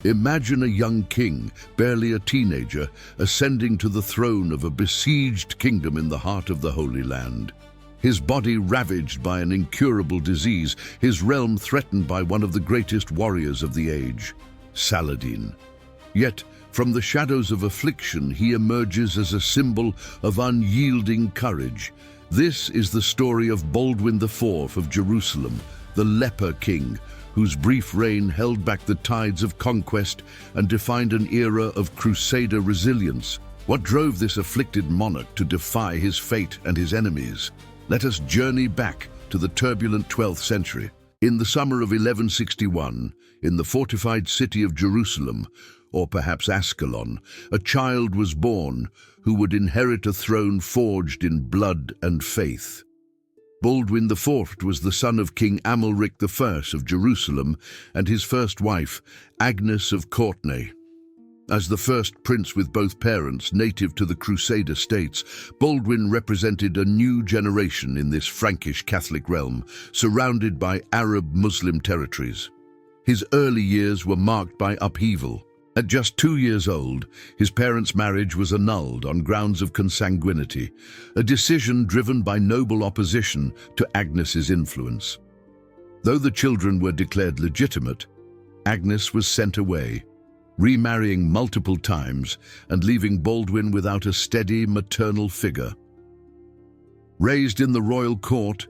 Imagine a young king, barely a teenager, ascending to the throne of a besieged kingdom in the heart of the Holy Land. His body ravaged by an incurable disease, his realm threatened by one of the greatest warriors of the age, Saladin. Yet, from the shadows of affliction, he emerges as a symbol of unyielding courage. This is the story of Baldwin IV of Jerusalem, the Leper King, whose brief reign held back the tides of conquest and defined an era of Crusader resilience. What drove this afflicted monarch to defy his fate and his enemies? Let us journey back to the turbulent 12th century. In the summer of 1161, in the fortified city of Jerusalem, or perhaps Ascalon, a child was born who would inherit a throne forged in blood and faith. Baldwin IV was the son of King Amalric I of Jerusalem and his first wife, Agnes of Courtenay. As the first prince with both parents native to the Crusader states, Baldwin represented a new generation in this Frankish Catholic realm, surrounded by Arab Muslim territories. His early years were marked by upheaval. At just 2 years old, his parents' marriage was annulled on grounds of consanguinity, a decision driven by noble opposition to Agnes's influence. Though the children were declared legitimate, Agnes was sent away, remarrying multiple times and leaving Baldwin without a steady maternal figure. Raised in the royal court,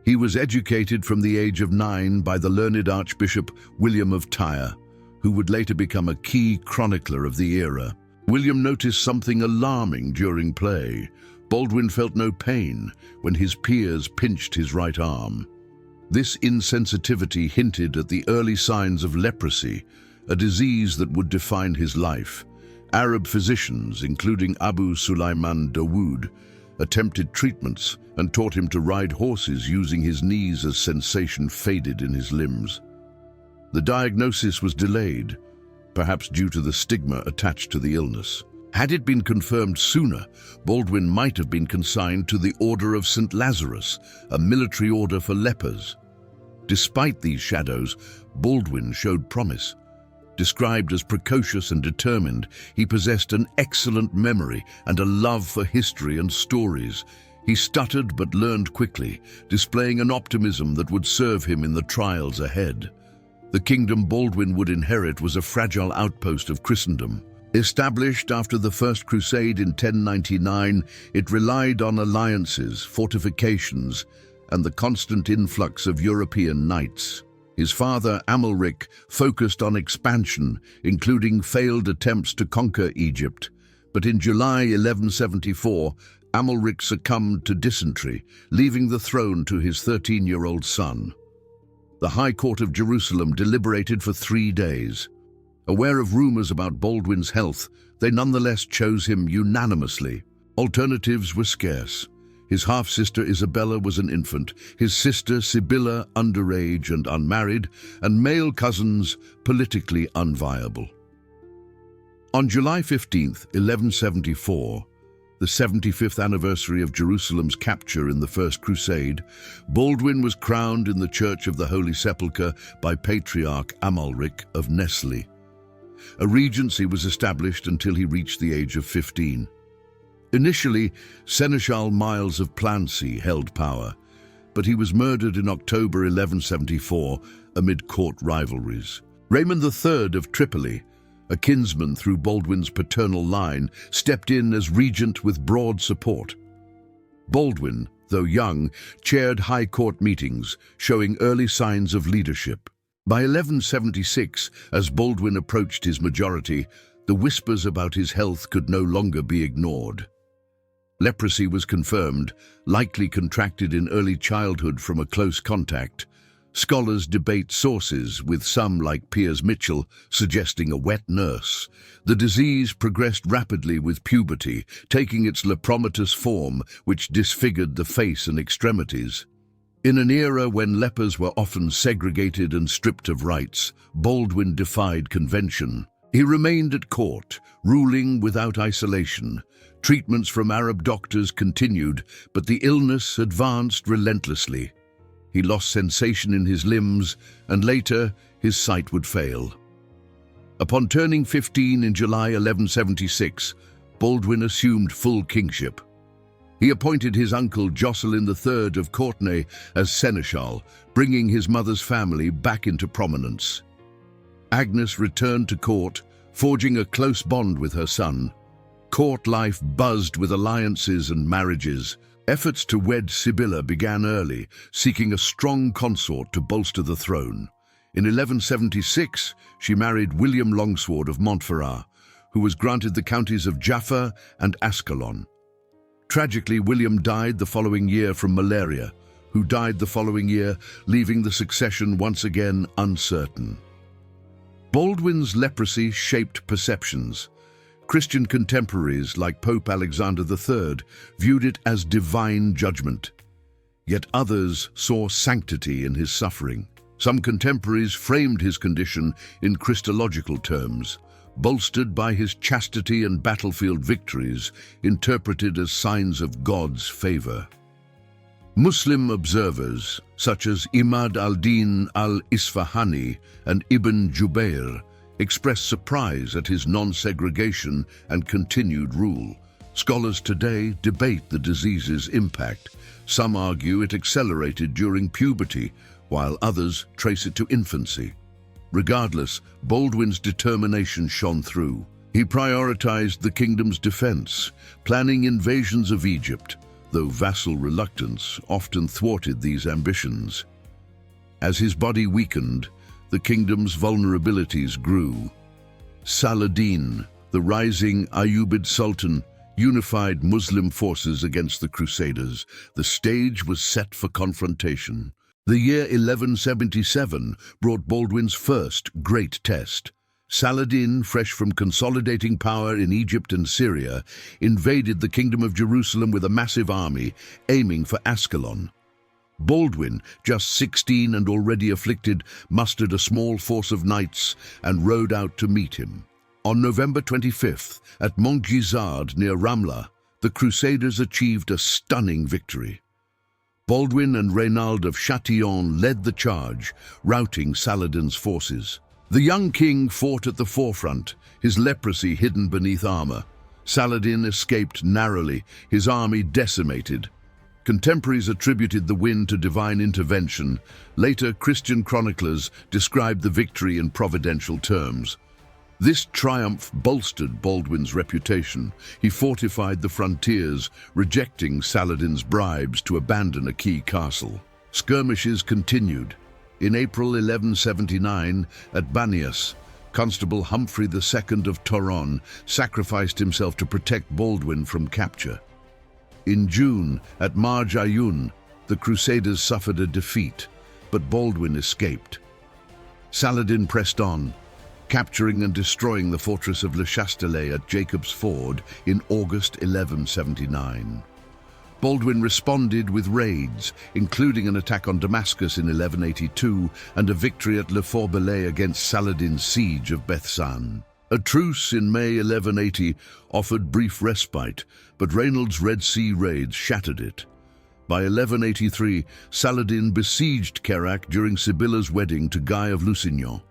he was educated from the age of 9 by the learned Archbishop William of Tyre, who would later become a key chronicler of the era. William noticed something alarming during play. Baldwin felt no pain when his peers pinched his right arm. This insensitivity hinted at the early signs of leprosy, a disease that would define his life. Arab physicians, including Abu Sulaiman Dawood, attempted treatments and taught him to ride horses using his knees as sensation faded in his limbs. The diagnosis was delayed, perhaps due to the stigma attached to the illness. Had it been confirmed sooner, Baldwin might have been consigned to the Order of St. Lazarus, a military order for lepers. Despite these shadows, Baldwin showed promise. Described as precocious and determined, he possessed an excellent memory and a love for history and stories. He stuttered but learned quickly, displaying an optimism that would serve him in the trials ahead. The kingdom Baldwin would inherit was a fragile outpost of Christendom. Established after the First Crusade in 1099, it relied on alliances, fortifications, and the constant influx of European knights. His father, Amalric, focused on expansion, including failed attempts to conquer Egypt. But in July 1174, Amalric succumbed to dysentery, leaving the throne to his 13-year-old son. The High Court of Jerusalem deliberated for 3 days. Aware of rumors about Baldwin's health, they nonetheless chose him unanimously. Alternatives were scarce. His half-sister Isabella was an infant, his sister Sibylla underage and unmarried, and male cousins politically unviable. On July 15, 1174, the 75th anniversary of Jerusalem's capture in the First Crusade, Baldwin was crowned in the Church of the Holy Sepulchre by Patriarch Amalric of Nesle. A regency was established until he reached the age of 15. Initially, Seneschal Miles of Plancy held power, but he was murdered in October 1174 amid court rivalries. Raymond III of Tripoli, a kinsman through Baldwin's paternal line, stepped in as regent with broad support. Baldwin, though young, chaired high court meetings, showing early signs of leadership. By 1176, as Baldwin approached his majority, the whispers about his health could no longer be ignored. Leprosy was confirmed, likely contracted in early childhood from a close contact. Scholars debate sources, with some, like Piers Mitchell, suggesting a wet nurse. The disease progressed rapidly with puberty, taking its lepromatous form, which disfigured the face and extremities. In an era when lepers were often segregated and stripped of rights, Baldwin defied convention. He remained at court, ruling without isolation. Treatments from Arab doctors continued, but the illness advanced relentlessly. He lost sensation in his limbs, and later his sight would fail. Upon turning 15 in July 1176, Baldwin assumed full kingship. He appointed his uncle Jocelyn III of Courtenay as seneschal, bringing his mother's family back into prominence. Agnes returned to court, forging a close bond with her son. Court life buzzed with alliances and marriages. Efforts to wed Sibylla began early, seeking a strong consort to bolster the throne. In 1176, she married William Longsword of Montferrat, who was granted the counties of Jaffa and Ascalon. Tragically, William died the following year from malaria, who died the following year, leaving the succession once again uncertain. Baldwin's leprosy shaped perceptions. Christian contemporaries like Pope Alexander III viewed it as divine judgment. Yet others saw sanctity in his suffering. Some contemporaries framed his condition in Christological terms, bolstered by his chastity and battlefield victories, interpreted as signs of God's favor. Muslim observers, such as Imad al-Din al-Isfahani and Ibn Jubayr, expressed surprise at his non-segregation and continued rule. Scholars today debate the disease's impact. Some argue it accelerated during puberty, while others trace it to infancy. Regardless, Baldwin's determination shone through. He prioritized the kingdom's defense, planning invasions of Egypt, though vassal reluctance often thwarted these ambitions. As his body weakened, the kingdom's vulnerabilities grew. Saladin, the rising Ayyubid Sultan, unified Muslim forces against the Crusaders. The stage was set for confrontation. The year 1177 brought Baldwin's first great test. Saladin, fresh from consolidating power in Egypt and Syria, invaded the Kingdom of Jerusalem with a massive army, aiming for Ascalon. Baldwin, just 16 and already afflicted, mustered a small force of knights and rode out to meet him. On November 25th, at Montgisard near Ramla, the Crusaders achieved a stunning victory. Baldwin and Reynald of Châtillon led the charge, routing Saladin's forces. The young king fought at the forefront, his leprosy hidden beneath armor. Saladin escaped narrowly, his army decimated. Contemporaries attributed the win to divine intervention. Later, Christian chroniclers described the victory in providential terms. This triumph bolstered Baldwin's reputation. He fortified the frontiers, rejecting Saladin's bribes to abandon a key castle. Skirmishes continued. In April 1179, at Banias, Constable Humphrey II of Toron sacrificed himself to protect Baldwin from capture. In June, at Marj Ayun, the Crusaders suffered a defeat, but Baldwin escaped. Saladin pressed on, capturing and destroying the fortress of Le Chastelet at Jacob's Ford in August 1179. Baldwin responded with raids, including an attack on Damascus in 1182 and a victory at Le Fort-Belay against Saladin's siege of Bethsan. A truce in May 1180 offered brief respite, but Reynald's Red Sea raids shattered it. By 1183, Saladin besieged Kerak during Sibylla's wedding to Guy of Lusignan.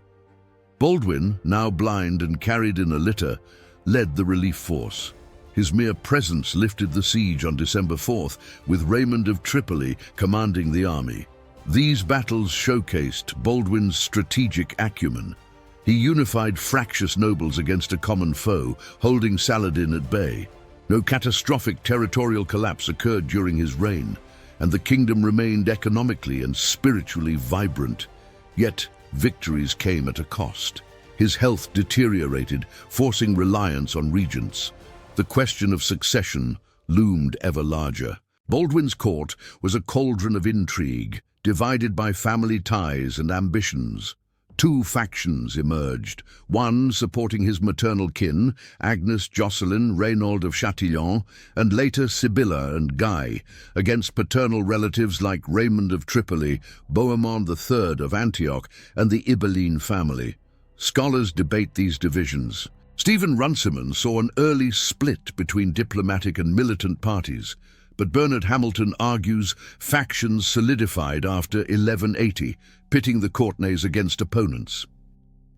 Baldwin, now blind and carried in a litter, led the relief force. His mere presence lifted the siege on December 4th, with Raymond of Tripoli commanding the army. These battles showcased Baldwin's strategic acumen. He unified fractious nobles against a common foe, holding Saladin at bay. No catastrophic territorial collapse occurred during his reign, and the kingdom remained economically and spiritually vibrant. Yet, victories came at a cost. His health deteriorated, forcing reliance on regents. The question of succession loomed ever larger. Baldwin's court was a cauldron of intrigue, divided by family ties and ambitions. Two factions emerged, one supporting his maternal kin, Agnes Jocelyn, Reynald of Châtillon, and later Sibylla and Guy, against paternal relatives like Raymond of Tripoli, Bohemond III of Antioch, and the Ibelline family. Scholars debate these divisions. Stephen Runciman saw an early split between diplomatic and militant parties, but Bernard Hamilton argues factions solidified after 1180, pitting the Courtenays against opponents.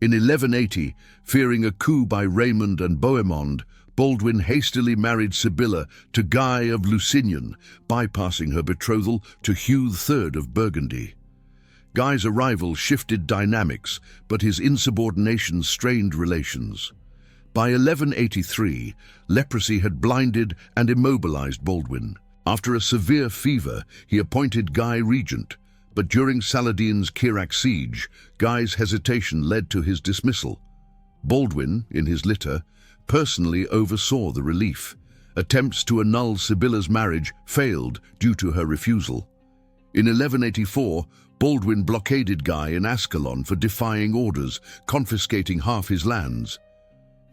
In 1180, fearing a coup by Raymond and Bohemond, Baldwin hastily married Sibylla to Guy of Lusignan, bypassing her betrothal to Hugh III of Burgundy. Guy's arrival shifted dynamics, but his insubordination strained relations. By 1183, leprosy had blinded and immobilized Baldwin. After a severe fever, he appointed Guy regent, but during Saladin's Kerak siege, Guy's hesitation led to his dismissal. Baldwin, in his litter, personally oversaw the relief. Attempts to annul Sibylla's marriage failed due to her refusal. In 1184, Baldwin blockaded Guy in Ascalon for defying orders, confiscating half his lands.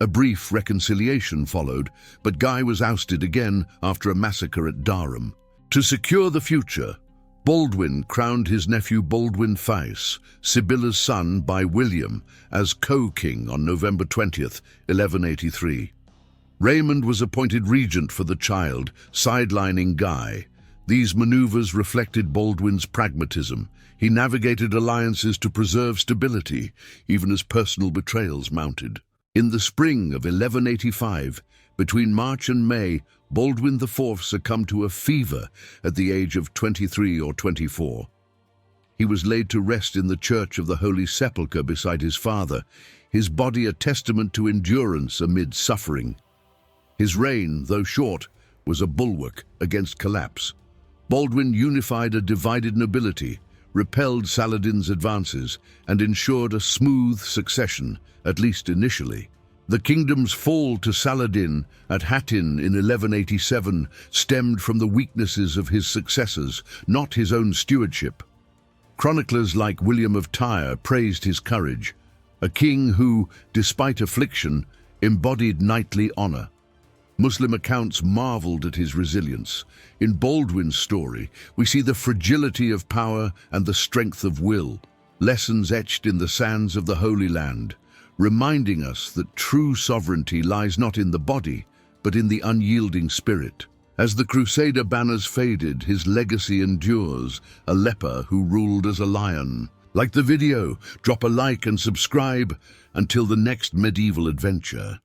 A brief reconciliation followed, but Guy was ousted again after a massacre at Durham. To secure the future, Baldwin crowned his nephew Baldwin IV, Sibylla's son by William, as co-king on November 20th, 1183. Raymond was appointed regent for the child, sidelining Guy. These maneuvers reflected Baldwin's pragmatism. He navigated alliances to preserve stability, even as personal betrayals mounted. In the spring of 1185, between March and May, Baldwin IV succumbed to a fever at the age of 23 or 24. He was laid to rest in the Church of the Holy Sepulchre beside his father, his body a testament to endurance amid suffering. His reign, though short, was a bulwark against collapse. Baldwin unified a divided nobility, repelled Saladin's advances, and ensured a smooth succession, at least initially. The kingdom's fall to Saladin at Hattin in 1187 stemmed from the weaknesses of his successors, not his own stewardship. Chroniclers like William of Tyre praised his courage, a king who, despite affliction, embodied knightly honor. Muslim accounts marveled at his resilience. In Baldwin's story, we see the fragility of power and the strength of will, lessons etched in the sands of the Holy Land, reminding us that true sovereignty lies not in the body, but in the unyielding spirit. As the Crusader banners faded, his legacy endures, a leper who ruled as a lion. Like the video, drop a like and subscribe until the next medieval adventure.